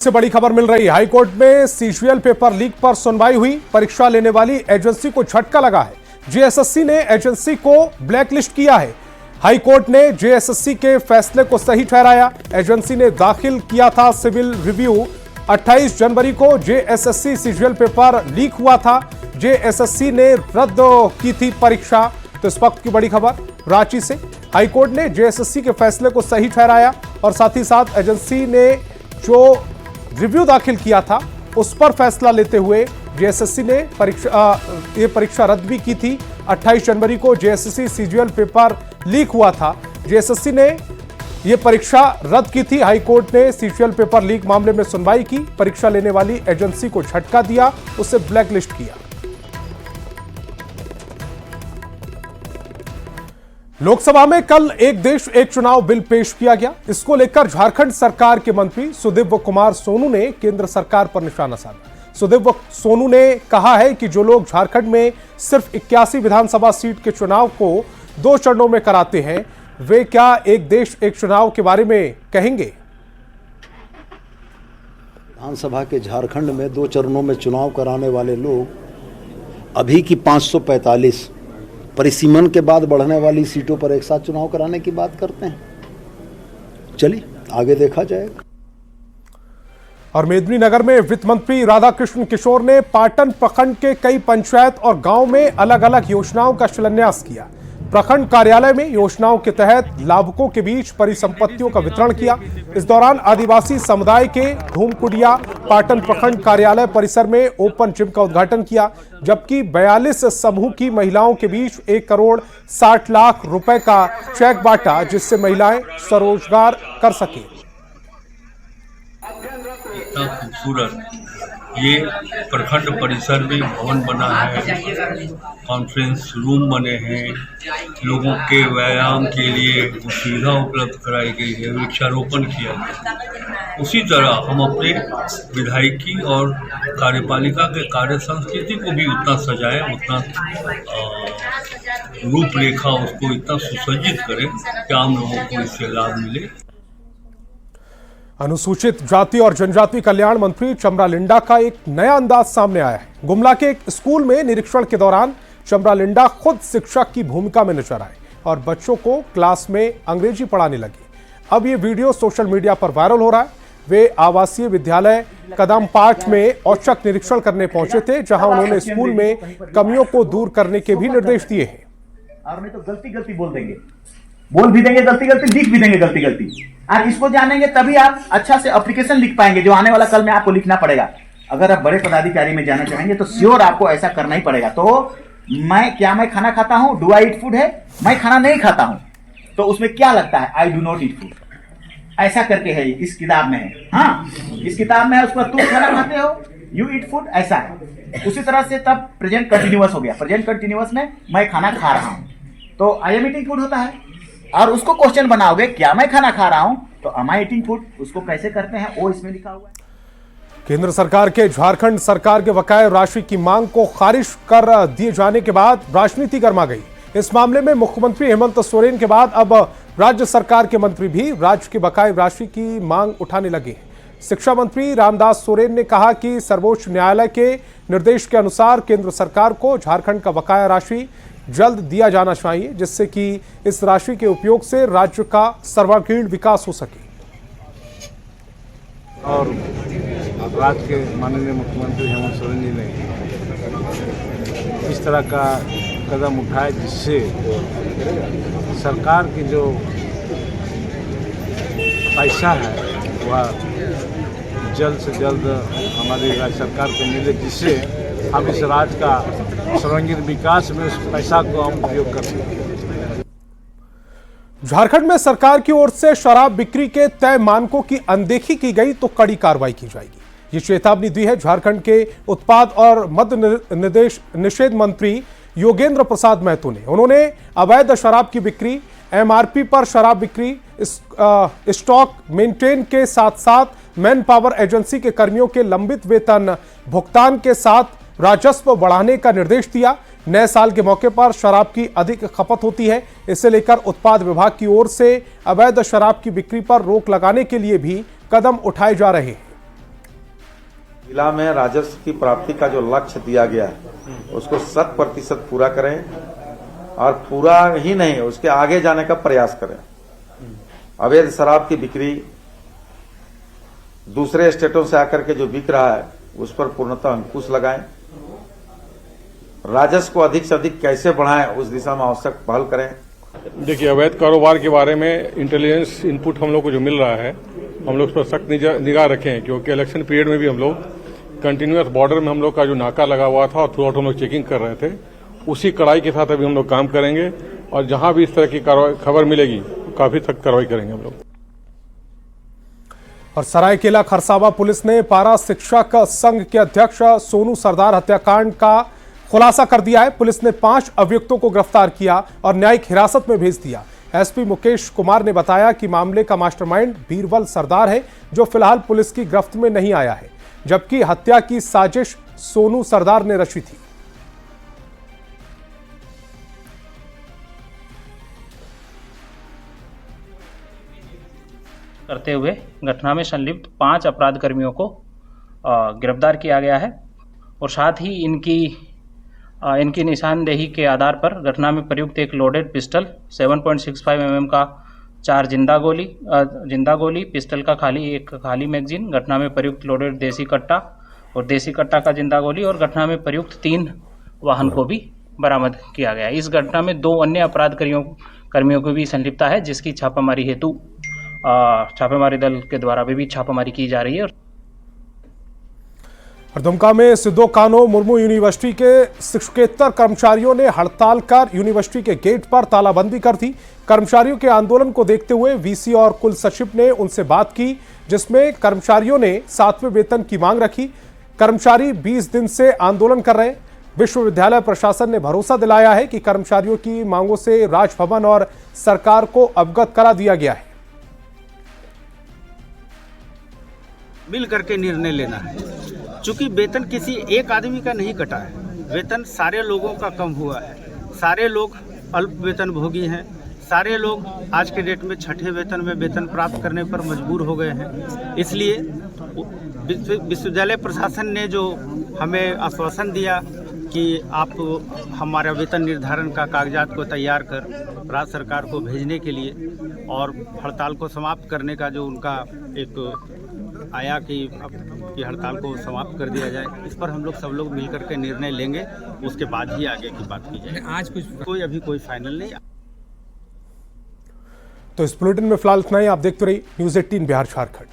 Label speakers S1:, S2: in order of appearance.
S1: से बड़ी खबर मिल रही है। हाईकोर्ट में सीजीएल पेपर लीक पर सुनवाई हुई। परीक्षा लेने वाली एजेंसी को झटका लगा है। जेएसएससी ने एजेंसी को ब्लैकलिस्ट किया है। हाईकोर्ट ने जेएसएससी के फैसले को सही ठहराया। एजेंसी ने दाखिल किया था सिविल रिव्यू। 28 जनवरी को जेएसएससी सीजीएल पेपर लीक हुआ था। जेएसएससी ने रद्द की थी परीक्षा। तो इस वक्त की बड़ी खबर रांची से। हाईकोर्ट ने जेएसएससी के फैसले को सही ठहराया और साथ ही साथ एजेंसी ने जो रिव्यू दाखिल किया था उस पर फैसला लेते हुए जेएसएससी ने परीक्षा रद्द भी की थी। 28 जनवरी को जेएसएससी सीजीएल पेपर लीक हुआ था। जेएसएससी ने यह परीक्षा रद्द की थी। हाईकोर्ट ने सीजीएल पेपर लीक मामले में सुनवाई की। परीक्षा लेने वाली एजेंसी को झटका दिया, उसे ब्लैकलिस्ट किया। लोकसभा में कल एक देश एक चुनाव बिल पेश किया गया। इसको लेकर झारखंड सरकार के मंत्री सुदीव्य कुमार सोनू ने केंद्र सरकार पर निशाना साधा। सुदीव्य सोनू ने कहा है कि जो लोग झारखंड में सिर्फ 81 विधानसभा सीट के चुनाव को 2 चरणों में कराते हैं, वे क्या एक देश एक चुनाव के बारे में कहेंगे?
S2: विधानसभा के झारखंड में 2 चरणों में चुनाव कराने वाले लोग अभी की 545 परिसीमन के बाद बढ़ने वाली सीटों पर एक साथ चुनाव कराने की बात करते हैं। चलिए आगे देखा जाएगा।
S1: और मेदिनीनगर में वित्त मंत्री राधाकृष्ण किशोर ने पाटन प्रखंड के कई पंचायत और गांव में अलग अलग योजनाओं का शिलान्यास किया। प्रखंड कार्यालय में योजनाओं के तहत लाभुकों के बीच परिसंपत्तियों का वितरण किया। इस दौरान आदिवासी समुदाय के धूमकुडिया पाटन प्रखंड कार्यालय परिसर में ओपन जिम का उद्घाटन किया, जबकि 42 समूह की महिलाओं के बीच 1 करोड़ 60 लाख रुपए का चेक बांटा, जिससे महिलाएं स्वरोजगार कर सके।
S3: इतना खूबसूरत ये प्रखंड परिसर में भवन बना है, कॉन्फ्रेंस रूम बने हैं, लोगों के व्यायाम के लिए सुविधा उपलब्ध कराई गई है, वृक्षारोपण किया गया। उसी तरह हम अपने विधायिकी और कार्यपालिका के कार्य संस्कृति को भी उतना सजाएं, उतना रूपरेखा उसको इतना सुसज्जित करें कि आम लोगों को इससे लाभ मिले।
S1: अनुसूचित जाति और जनजाति कल्याण मंत्री चमरा लिंडा का एक नया अंदाज सामने आया है। गुमला के एक स्कूल में निरीक्षण के दौरान चमरा लिंडा खुद शिक्षक की भूमिका में नजर आए और बच्चों को क्लास में अंग्रेजी पढ़ाने लगे। अब ये वीडियो सोशल मीडिया पर वायरल हो रहा है। वे आवासीय विद्यालय कदम पाठ में औचक निरीक्षण करने पहुंचे थे, जहां उन्होंने स्कूल में कमियों को दूर करने के भी निर्देश दिए हैं।
S4: और नहीं तो गलती बोल भी देंगे गलती लिख भी देंगे गलती। और इसको जानेंगे तभी आप अच्छा से एप्लीकेशन लिख पाएंगे, जो आने वाला कल में आपको लिखना पड़ेगा। अगर आप बड़े पदाधिकारी में जाना चाहेंगे तो श्योर आपको ऐसा करना ही पड़ेगा। तो मैं खाना खाता हूं, डू आई ईट फूड है, मैं खाना नहीं खाता हूं, तो उसमें क्या लगता है, I do not eat food, ऐसा करके है। इस किताब में है, हाँ इस किताब में है। उस पर तुम खाना खाते हो, यू ईट फूड, ऐसा है। उसी तरह से तब प्रेजेंट कंटिन्यूअस हो गया। प्रेजेंट कंटिन्यूअस में मैं खाना खा रहा हूं तो आई एम ईटिंग फूड होता है। और उसको क्वेश्चन बनाओगे, क्या मैं खाना खा रहा हूं, तो एम आई ईटिंग फूड, उसको कैसे करते हैं वो इसमें लिखा हुआ है।
S1: केंद्र सरकार के झारखंड सरकार के बकाया राशि की मांग को खारिज कर दिए जाने के बाद राजनीति गर्मा गई। इस मामले में मुख्यमंत्री हेमंत सोरेन के बाद अब राज्य सरकार के मंत्री भी राज्य के बकाया राशि की मांग उठाने लगे। शिक्षा मंत्री रामदास सोरेन ने कहा कि सर्वोच्च न्यायालय के निर्देश के अनुसार केंद्र सरकार को झारखंड का बकाया राशि जल्द दिया जाना चाहिए, जिससे कि इस राशि के उपयोग से राज्य का सर्वांगीण विकास हो सके।
S5: और राज्य के माननीय मुख्यमंत्री हेमंत सोरेन जी ने इस तरह का कदम उठाए, जिससे सरकार की जो पैसा है वह जल्द से जल्द हमारी राज्य सरकार को मिले, जिससे हम इस राज्य का सर्वांगीण विकास में उस पैसा को हम उपयोग कर सकें।
S1: झारखंड में सरकार की ओर से शराब बिक्री के तय मानकों की अनदेखी की गई तो कड़ी कार्रवाई की जाएगी, ये चेतावनी दी है झारखंड के उत्पाद और मद्य निषेध मंत्री योगेंद्र प्रसाद महतो ने। उन्होंने अवैध शराब की बिक्री, एमआरपी पर शराब बिक्री, स्टॉक मेंटेन के साथ साथ मैन पावर एजेंसी के कर्मियों के लंबित वेतन भुगतान के साथ राजस्व बढ़ाने का निर्देश दिया। नए साल के मौके पर शराब की अधिक खपत होती है, इसे लेकर उत्पाद विभाग की ओर से अवैध शराब की बिक्री पर रोक लगाने के लिए भी कदम उठाए जा रहे हैं।
S6: जिला में राजस्व की प्राप्ति का जो लक्ष्य दिया गया है उसको 100% पूरा करें और पूरा ही नहीं उसके आगे जाने का प्रयास करें। अवैध शराब की बिक्री दूसरे स्टेटों से आकर के जो बिक रहा है उस पर पूर्णतः अंकुश लगाएं। राजस्व को अधिक से अधिक कैसे बढ़ाएं उस दिशा में आवश्यक पहल करें।
S7: देखिए, अवैध कारोबार के बारे में इंटेलिजेंस इनपुट हम लोग को जो मिल रहा है, हम लोग उस पर सख्त निगाह रखें, क्योंकि इलेक्शन पीरियड में भी हम लोग कंटिन्यूअस बॉर्डर में हम लोग का जो नाका लगा हुआ था और थ्रू आउट हम लोग चेकिंग कर रहे थे, उसी कड़ाई के साथ अभी हम लोग काम करेंगे और जहां भी इस तरह की खबर मिलेगी काफी सख्त कार्रवाई करेंगे हम लोग।
S1: और सरायकेला खरसावां पुलिस ने पारा शिक्षक संघ के अध्यक्ष सोनू सरदार हत्याकांड का खुलासा कर दिया है। पुलिस ने 5 अभियुक्तों को गिरफ्तार किया और न्यायिक हिरासत में भेज दिया। एसपी मुकेश कुमार ने बताया कि मामले का मास्टरमाइंड बीरबल सरदार है, जो फिलहाल पुलिस की गिरफ्त में नहीं आया है, जबकि हत्या की साजिश सोनू सरदार ने रची थी।
S8: करते हुए घटना में संलिप्त 5 अपराध कर्मियों को गिरफ्तार किया गया है और साथ ही इनकी निशानदेही के आधार पर घटना में प्रयुक्त एक लोडेड पिस्टल 7.65 mm का 4 जिंदा गोली पिस्टल का एक खाली मैगजीन, घटना में प्रयुक्त लोडेड देसी कट्टा का जिंदा गोली और घटना में प्रयुक्त 3 वाहन को भी बरामद किया गया। इस घटना में 2 अन्य अपराध कर्मियों को भी संलिप्तता है, जिसकी छापामारी हेतु छापेमारी दल के द्वारा भी छापामारी की जा रही है।
S1: और दुमका में सिद्धो कान्हो मुर्मू यूनिवर्सिटी के शिक्षकेतर कर्मचारियों ने हड़ताल कर यूनिवर्सिटी के गेट पर तालाबंदी कर दी। कर्मचारियों के आंदोलन को देखते हुए वीसी और कुल सचिव ने उनसे बात की, जिसमें कर्मचारियों ने 7वें वेतन की मांग रखी। कर्मचारी 20 दिन से आंदोलन कर रहे हैं। विश्वविद्यालय प्रशासन ने भरोसा दिलाया है कि कर्मचारियों की मांगों से राजभवन और सरकार को अवगत करा दिया गया है।
S9: मिल करके निर्णय लेना है, चूंकि वेतन किसी एक आदमी का नहीं कटा है, वेतन सारे लोगों का कम हुआ है, सारे लोग अल्प वेतन भोगी हैं, सारे लोग आज के डेट में 6ठे वेतन में वेतन प्राप्त करने पर मजबूर हो गए हैं। इसलिए विश्वविद्यालय प्रशासन ने जो हमें आश्वासन दिया कि आप हमारा वेतन निर्धारण का कागजात को तैयार कर राज्य सरकार को भेजने के लिए और हड़ताल को समाप्त करने का जो उनका एक आया कि हड़ताल को समाप्त कर दिया जाए, इस पर हम लोग सब लोग मिलकर के निर्णय लेंगे, उसके बाद ही आगे की बात की जाए। आज अभी कोई फाइनल नहीं।
S1: तो इस बुलेटिन में फिलहाल इतना ही। आप देखते रहिए न्यूज़ 18 बिहार झारखंड।